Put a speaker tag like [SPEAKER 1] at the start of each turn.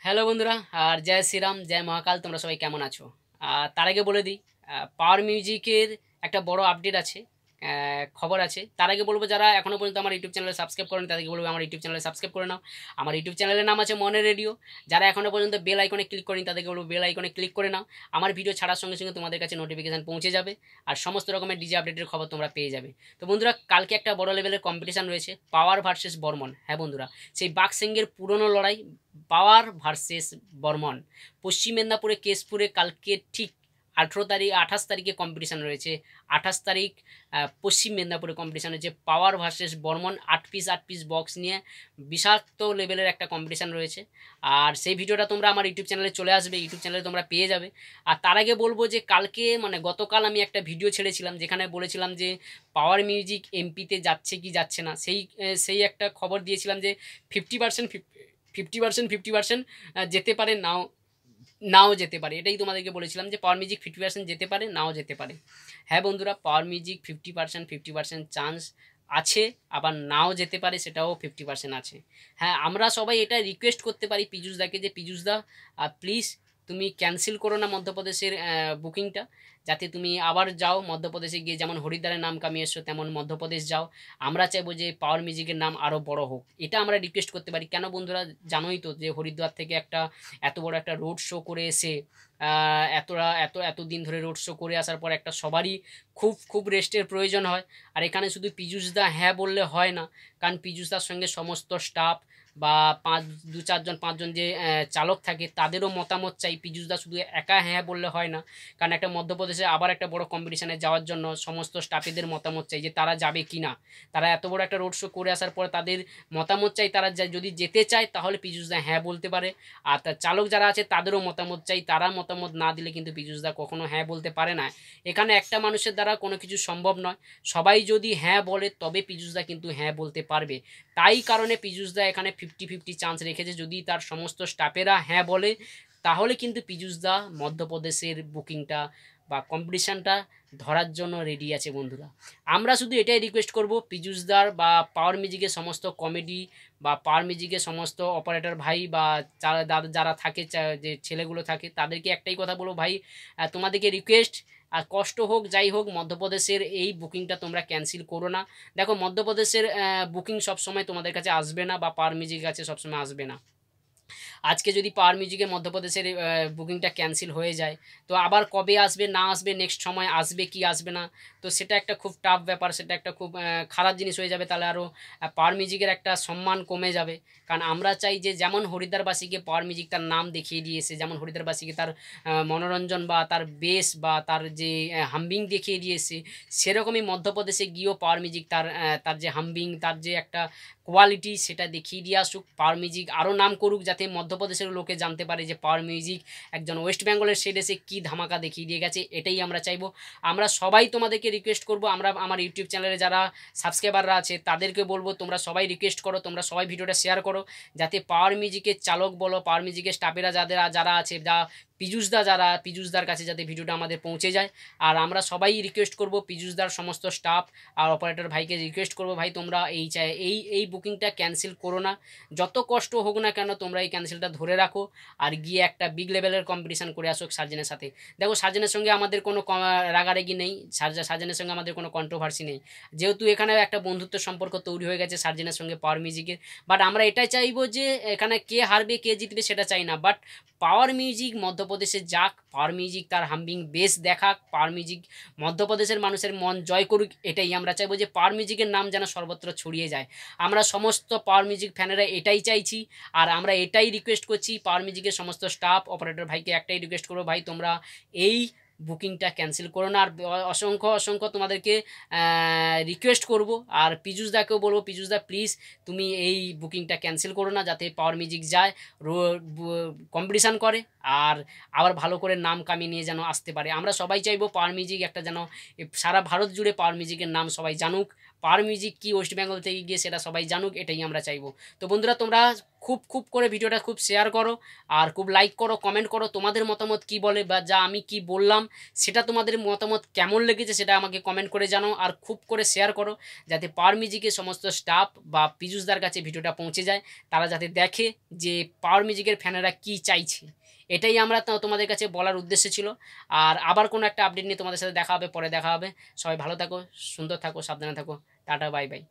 [SPEAKER 1] Hello বন্ধুরা, আর জয় শ্রীরাম, জয় মহাকাল। তোমরা সবাই কেমন আছো? তার আগে বলে দিই, পাওয়ার মিউজিকের একটা বড় আপডেট আছে, খবর আছে। তার আগে বলবো, যারা এখনো পর্যন্ত আমার ইউটিউব চ্যানেলে সাবস্ক্রাইব করেন তাদেরকে বলবো আমার ইউটিউব চ্যানেলে সাবস্ক্রাইব করে নাও। আমার ইউটিউব চ্যানেলের নাম আছে মনের রেডিও। যারা এখনো পর্যন্ত বেল আইকনে ক্লিক করেন তাদেরকে বলবো বেল আইকনে ক্লিক করে নাও। আমার ভিডিও ছাড়ার সঙ্গে সঙ্গে তোমাদের কাছে নোটিফিকেশন পৌঁছে যাবে, আর সমস্ত রকমের ডিজে আপডেটের খবর তোমরা পেয়ে যাবে। তো বন্ধুরা, কালকে একটা বড় লেভেলের কম্পিটিশন রয়েছে, পাওয়ার ভার্সেস বর্মন। হ্যাঁ বন্ধুরা, সেই বাক্সিংয়ের পুরনো লড়াই, পাওয়ার ভার্সেস বর্মন। পশ্চিম মেদিনীপুরে কেশপুরে কালকে ঠিক 28 তারিখে কম্পিটিশান রয়েছে। 28 তারিখ পশ্চিম মেদিনীপুরে কম্পিটিশান রয়েছে, পাওয়ার ভার্সেস বর্মন। 8 পিস বক্স নিয়ে বিষাক্ত লেভেলের একটা কম্পিটিশান রয়েছে। আর সেই ভিডিওটা তোমরা আমার ইউটিউব চ্যানেলে চলে আসবে, ইউটিউব চ্যানেলে তোমরা পেয়ে যাবে। আর তার আগে বলবো যে কালকে গতকাল আমি একটা ভিডিও ছেড়েছিলাম যেখানে বলেছিলাম যে পাওয়ার মিউজিক এমপিতে যাচ্ছে কি যাচ্ছে না। সেই একটা খবর দিয়েছিলাম যে 50% 50% যেতে পারে, নাও নাও যেতে পারে। এটাই তোমাদেরকে বলেছিলাম যে পাওয়ার মিউজিক 50% যেতে পারে, নাও যেতে পারে। হ্যাঁ বন্ধুরা, পাওয়ার মিউজিক 50% চান্স আছে, আবার নাও যেতে পারে, সেটাও 50% আছে। হ্যাঁ, আমরা সবাই এটা রিকোয়েস্ট করতে পারি পীযূষদাকে যে পীযূষদা প্লিজ তুমি ক্যান্সেল করো না মধ্যপ্রদেশের বুকিংটা, যাতে তুমি আবার যাও মধ্যপ্রদেশে গিয়ে যেমন হরিদ্বারের নাম কামিয়ে এসছো তেমন মধ্যপ্রদেশ যাও। আমরা চাইবো যে পাওয়ার মিউজিকের নাম আরও বড় হোক, এটা আমরা রিকোয়েস্ট করতে পারি। কেন বন্ধুরা, জানোই তো যে হরিদ্বার থেকে এত বড় একটা রোড শো করে এসে এতদিন ধরে রোড শো করে আসার পর একটা সবারই খুব খুব রেস্টের প্রয়োজন হয়। আর এখানে শুধু পীযূষদা হ্যাঁ বললে হয় না, কারণ পীযূষদার সঙ্গে সমস্ত স্টাফ বা 5-4-5জন যে চালক থাকে তাদেরও মতামত চাই। পীযূষদা শুধু একা হ্যাঁ বললে হয় না, কারণ একটা মধ্যপ্রদেশে আবার একটা বড় কম্পিটিশানে যাওয়ার জন্য সমস্ত স্টাফেদের মতামত চাই যে তারা যাবে কি না। তারা এত বড় একটা রোড শো করে আসার পর তাদের মতামত চাই, তারা যদি যেতে চায় তাহলে পীযূষদা হ্যাঁ বলতে পারে। আর তার চালক যারা আছে তাদেরও মতামত চাই, তারা মতামত না দিলে কিন্তু পীযূষদা কখনো হ্যাঁ বলতে পারে না। এখানে একটা মানুষের দ্বারা কোনো কিছু সম্ভব নয়, সবাই যদি হ্যাঁ বলে তবে পীযূষদা কিন্তু হ্যাঁ বলতে পারবে। তাই কারণে পীযূষদা এখানে 50-50 চান্স রেখেছে। যদি তার সমস্ত স্টাফেরা হ্যাঁ বলে তাহলে কিন্তু পীযূষদা মধ্যপ্রদেশের বুকিংটা বা কম্পিটিশানটা ধরার জন্য রেডি আছে বন্ধুরা। আমরা শুধু এটাই রিকোয়েস্ট করব পীযূষদার বা পাওয়ার মিউজিকের সমস্ত কমেডি বা পাওয়ার মিউজিকের সমস্ত অপারেটর ভাই বা যারা থাকে, যে ছেলেগুলো থাকে, তাদেরকে একটাই কথা বলবো, ভাই তোমাদেরকে রিকোয়েস্ট, আর কষ্ট হোক যাই হোক মধ্যপ্রদেশের এই বুকিংটা তোমরা ক্যান্সেল করো না। দেখো, মধ্যপ্রদেশের বুকিং সবসময় তোমাদের কাছে আসবে না বা পাওয়ার মিউজিকের কাছে সবসময় আসবে না। আজকে যদি পাওয়ার মিউজিকের মধ্যপ্রদেশের বুকিংটা ক্যান্সেল হয়ে যায়, তো আবার কবে আসবে না আসবে, নেক্সট সময় আসবে কি আসবে না, তো সেটা একটা খুব টাফ ব্যাপার, সেটা একটা খুব খারাপ জিনিস হয়ে যাবে। তাহলে আরও পাওয়ার মিউজিকের একটা সম্মান কমে যাবে। কারণ আমরা চাই যে যেমন হরিদ্বারবাসীকে পাওয়ার মিউজিক তার নাম দেখিয়ে দিয়েছে, যেমন হরিদ্বারবাসীকে তার মনোরঞ্জন বা তার বেস বা তার যে হাম্বিং দেখিয়ে দিয়েছে, সেরকমই মধ্যপ্রদেশে গিয়েও পাওয়ার মিউজিক তার যে হাম্বিং, তার যে একটা কোয়ালিটি, সেটা দেখিয়ে দিয়ে আসুক। পাওয়ার মিউজিক আরও নাম করুক, যাতে মধ্যপ্রদেশের লোকে জানতে পারে যে পাওয়ার মিউজিক একজন ওয়েস্ট বেঙ্গলের শেড এসে কী ধামাকা দেখিয়ে দিয়ে গেছে। এটাই আমরা চাইবো। আমরা সবাই তোমাদেরকে রিকোয়েস্ট করবো, আমার ইউটিউব চ্যানেলে যারা সাবস্ক্রাইবাররা আছে তাদেরকে বলবো তোমরা সবাই রিকোয়েস্ট করো, তোমরা সবাই ভিডিওটা শেয়ার করো, যাতে পাওয়ার মিউজিকের চালক বলো, পাওয়ার মিউজিকের স্টাফেরা যারা আছে, পীযূষদার কাছে যাতে ভিডিওটা আমাদের পৌঁছে যায়। আর আমরা সবাই রিকোয়েস্ট করব পীযূষদার সমস্ত স্টাফ আর অপারেটর ভাইকে রিকোয়েস্ট করব, ভাই তোমরা এই বুকিংটা ক্যান্সেল করো না। যত কষ্ট হোক না কেন তোমরা এই ক্যান্সেলটা ধরে রাখো, আর গিয়ে একটা বিগ লেভেলের কম্পিটিশান করে আসো সার্জেনের সাথে। দেখো, সার্জেনের সঙ্গে আমাদের কোনো রাগারাগি নেই, সার্জেনের সঙ্গে আমাদের কোনো কন্ট্রোভার্সি নেই, যেহেতু এখানে একটা বন্ধুত্ব সম্পর্ক তৈরি হয়ে গেছে সার্জেনের সঙ্গে পাওয়ার মিউজিকের। বাট আমরা এটাই চাইবো যে এখানে কে হারবে কে জিতবে সেটা চাই না, বাট পাওয়ার মিউজিক মধ্যপ্রদেশে যাক, পাওয়ার মিউজিক তার হাম্বিং বেস দেখাক, পাওয়ার মিউজিক মধ্যপ্রদেশের মানুষের মন জয় করুক। এটাই আমরা চাইবো, যে পাওয়ার মিউজিকের নাম যেন সর্বত্র ছড়িয়ে যায়। আমরা সমস্ত পাওয়ার মিউজিক ফ্যানেরা এটাই চাইছি, আর আমরা এটাই রিকোয়েস্ট করছি পাওয়ার মিউজিকের সমস্ত স্টাফ অপারেটর ভাইকে একটাই রিকোয়েস্ট করবো, ভাই তোমরা এই বুকিংটা ক্যান্সেল করো না। আর অসংখ্য তোমাদেরকে রিকোয়েস্ট করব, আর পীযূষদাকেও বলবো, পীযূষদা প্লিজ তুমি এই বুকিংটা ক্যান্সেল করো না, যাতে পাওয়ার মিউজিক যায় কম্পিটিশান করে আর আবার ভালো করে নাম কামিয়ে নিয়ে যেন আসতে পারে। আমরা সবাই চাইবো পাওয়ার মিউজিক একটা যেন সারা ভারত জুড়ে পাওয়ার মিউজিকের নাম সবাই জানুক, পাওয়ার মিউজিক কি ওয়েস্ট বেঙ্গল থেকে গিয়ে সেটা সবাই জানুক, এটাই আমরা চাইবো। তো বন্ধুরা তোমরা খুব খুব করে ভিডিওটা খুব শেয়ার করো আর খুব লাইক করো, কমেন্ট করো তোমাদের মতামত কি বলে, বা যা আমি কি বললাম সেটা তোমাদের মতামত কেমন লেগেছে সেটা আমাকে কমেন্ট করে জানাও। আর খুব করে শেয়ার করো যাতে পাওয়ার মিউজিকের সমস্ত স্টাফ বা পীযূষদার কাছে ভিডিওটা পৌঁছে যায়, তারা যাতে দেখে যে পাওয়ার মিউজিকের ফ্যানেরা কি চাইছে। এটাই আমরা তোমাদের কাছে বলার উদ্দেশ্য ছিল। আর আবার কোনো একটা আপডেট নিয়ে তোমাদের সাথে দেখা হবে, পরে দেখা হবে। সবাই ভালো থাকো, সুন্দর থাকো, সাবধানে থাকো। Tata, bye bye.